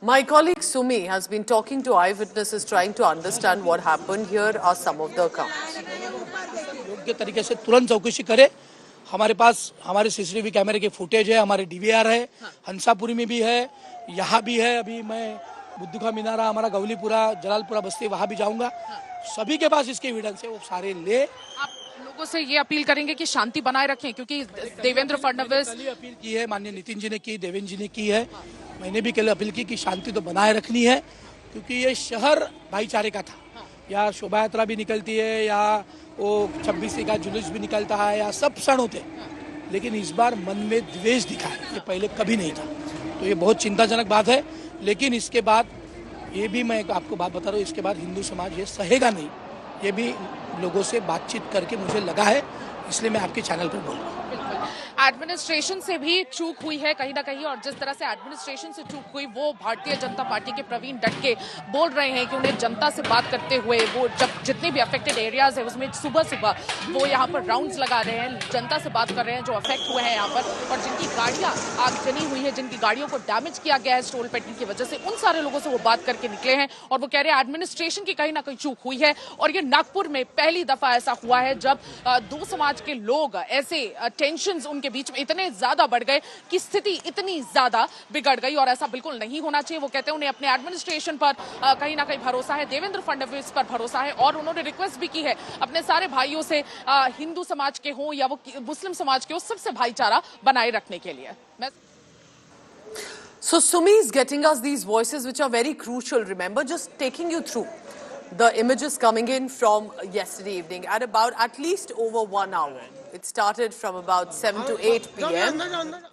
My colleague Sumi has been talking to eyewitnesses trying to understand what happened. Here are some of the accounts. योग्य तरीके से तुरंत चौकसी करे। हमारे पास हमारे सीसीटीवी कैमरे के फुटेज है, हमारे डीवीआर है, हंसापुरी में भी है, यहाँ भी है। अभी मैं बुद्धुका मीनारा, हमारा गौलीपुरा, जलालपुरा बस्ती, वहाँ भी जाऊंगा। सभी के पास इसके एविडेंस है, वो सारे ले। आप लोगों से ये अपील करेंगे कि शांति बनाए रखें, क्योंकि देवेंद्र फडणवीस अपील की है, माननीय नितिन जी ने की, देवेंद्र जी ने की है। मैंने भी कल अपील की कि शांति तो बनाए रखनी है, क्योंकि ये शहर भाईचारे का था। या शोभा यात्रा भी निकलती है, या वो 26 का जुलूस भी निकलता है, या सब क्षण होते, लेकिन इस बार मन में द्वेष दिखा है, ये पहले कभी नहीं था। तो ये बहुत चिंताजनक बात है। लेकिन इसके बाद ये भी मैं आपको बात बता रहा हूँ, इसके बाद हिंदू समाज ये सहेगा नहीं। ये भी लोगों से बातचीत करके मुझे लगा है, इसलिए मैं आपके चैनल पर बोल रहा हूँ। एडमिनिस्ट्रेशन से भी चूक हुई है कहीं ना कहीं, और जिस तरह से एडमिनिस्ट्रेशन से चूक हुई वो भारतीय जनता पार्टी के प्रवीण डट के बोल रहे हैं कि उन्हें जनता से बात करते हुए, वो जब जितने भी अफेक्टेड एरियाज है उसमें सुबह सुबह वो यहाँ पर राउंड्स लगा रहे हैं, जनता से बात कर रहे हैं जो अफेक्ट हुए हैं यहाँ पर, और जिनकी गाड़ियाँ आगजनी हुई है, जिनकी गाड़ियों को डैमेज किया गया है स्टोल पेटिंग की वजह से, उन सारे लोगों से वो बात करके निकले हैं। और वो कह रहे हैं एडमिनिस्ट्रेशन की कहीं ना कहीं चूक हुई है। और ये नागपुर में पहली दफा ऐसा हुआ है जब दो समाज के लोग ऐसे टेंशन उनके बीच में इतने ज्यादा बढ़ गए कि स्थिति इतनी ज्यादा बिगड़ गई, और ऐसा बिल्कुल नहीं होना चाहिए। वो कहते हैं उन्हें अपने एडमिनिस्ट्रेशन पर कहीं ना कहीं भरोसा है, देवेंद्र फडणवीस पर भरोसा है, और उन्होंने रिक्वेस्ट भी की है अपने सारे भाइयों से, हिंदू समाज के हों या वो मुस्लिम समाज के हो, सबसे भाईचारा बनाए रखने के लिए। So Sumi is getting us these voices which are very crucial. Remember, just taking you through the images coming in from yesterday evening at about at least over 1 hour. It started from about 7 to 8 p.m.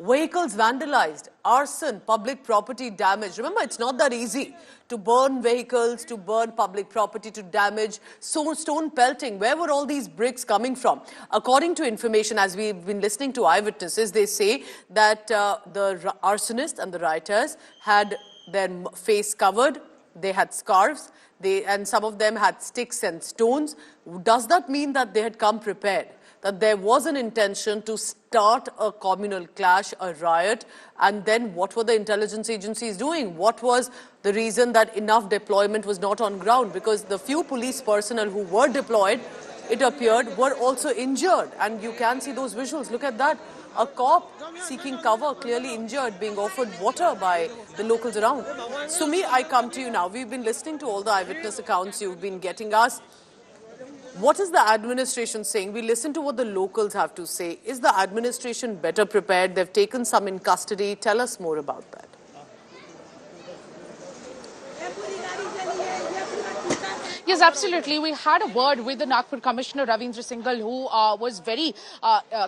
Vehicles vandalized, arson, public property damage. Remember, it's not that easy to burn vehicles, to burn public property, to damage, stone pelting. Where were all these bricks coming from? According to information, as we've been listening to eyewitnesses, they say that the arsonists and the rioters had their face covered, they had scarves, and some of them had sticks and stones. Does that mean that they had come prepared? That there was an intention to start a communal clash, a riot, and then what were the intelligence agencies doing? What was the reason that enough deployment was not on ground? Because the few police personnel who were deployed, it appeared, were also injured. And you can see those visuals. Look at that. A cop seeking cover, clearly injured, being offered water by the locals around. Sumi, I come to you now. We've been listening to all the eyewitness accounts you've been getting us. What is the administration saying? We listen to what the locals have to say. Is the administration better prepared? They've taken some in custody. Tell us more about that. Yes, absolutely. We had a word with the Nagpur Commissioner Ravindra Singhal, who was very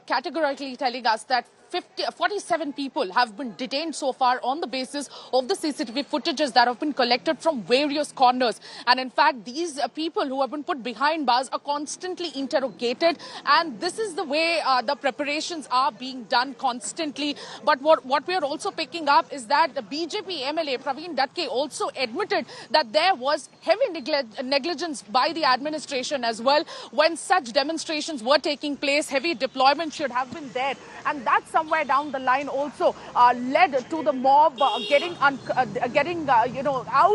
categorically telling us that 47 people have been detained so far on the basis of the CCTV footages that have been collected from various corners. And in fact, these people who have been put behind bars are constantly interrogated. And this is the way the preparations are being done constantly. But what we are also picking up is that the BJP MLA Praveen Datke also admitted that there was heavy negligence by the administration as well. When such demonstrations were taking place, heavy deployment should have been there. And that's somewhere down the line also led to the mob getting out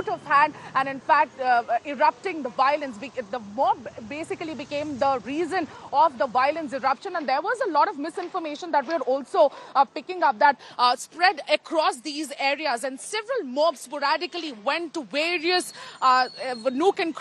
of hand, and in fact erupting the violence. The mob basically became the reason of the violence eruption, and there was a lot of misinformation that we're also picking up that spread across these areas, and several mobs sporadically went to various nook and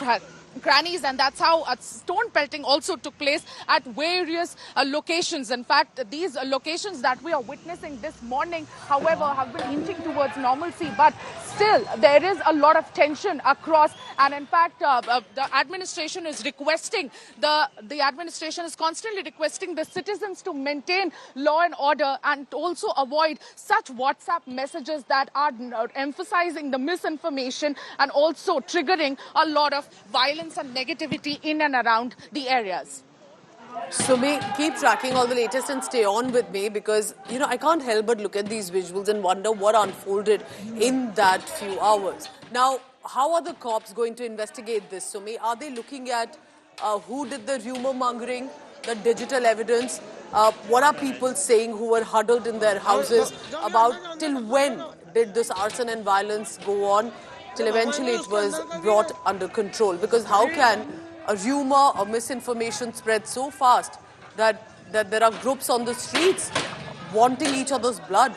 crannies, and that's how stone pelting also took place at various locations. In fact, these locations that we are witnessing this morning, however, have been inching towards normalcy, but still there is a lot of tension across. And in fact, the administration is requesting, the administration is constantly requesting the citizens to maintain law and order and also avoid such WhatsApp messages that are emphasizing the misinformation and also triggering a lot of violence and negativity in and around the areas. Sumi, keep tracking all the latest and stay on with me, because, you know, I can't help but look at these visuals and wonder what unfolded in that few hours. Now, how are the cops going to investigate this, Sumi? Are they looking at who did the rumor mongering, the digital evidence? What are people saying who were huddled in their houses about till when did this arson and violence go on till eventually it was brought under control? Because how can a rumor or misinformation spread so fast that there are groups on the streets wanting each other's blood?